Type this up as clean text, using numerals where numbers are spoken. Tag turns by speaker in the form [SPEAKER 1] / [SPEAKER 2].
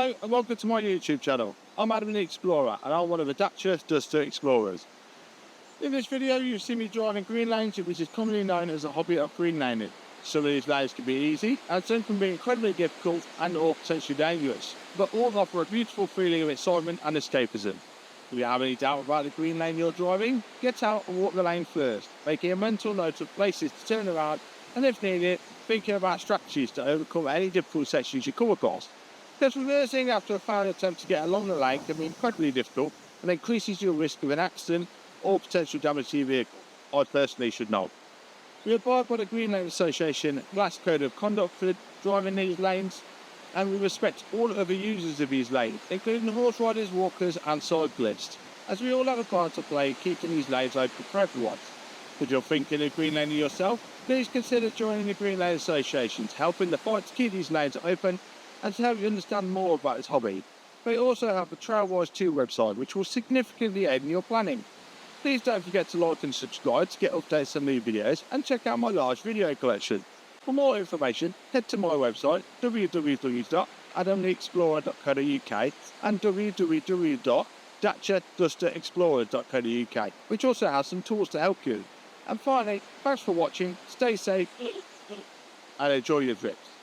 [SPEAKER 1] Hello and welcome to my YouTube channel. I'm Adam the Explorer and I'm one of the Dacia Duster Explorers. In this video you'll see me driving green lanes, which is commonly known as a hobby of green laning. Some of these lanes can be easy and some can be incredibly difficult and or potentially dangerous, but all offer a beautiful feeling of excitement and escapism. If you have any doubt about the green lane you're driving, get out and walk the lane first, making a mental note of places to turn around and if needed, thinking about strategies to overcome any difficult sections you come across. Because reversing after a failed attempt to get along the lane can be incredibly difficult and increases your risk of an accident or potential damage to your vehicle. I personally should know. We abide by the Green Lane Association Glass Code of Conduct for driving these lanes, and we respect all other users of these lanes, including horse riders, walkers and cyclists, as we all have a part to play keeping these lanes open for everyone. If you're thinking of green laning yourself, please consider joining the Green Lane Association to help in the fight to keep these lanes open and to help you understand more about this hobby. We also have the Trailwise 2 website, which will significantly aid in your planning. Please don't forget to like and subscribe to get updates on new videos and check out my large video collection. For more information, head to my website www.adamtheexplorer.co.uk and www.daciadusterexplorer.co.uk, which also has some tools to help you. And finally, thanks for watching, stay safe and enjoy your trips.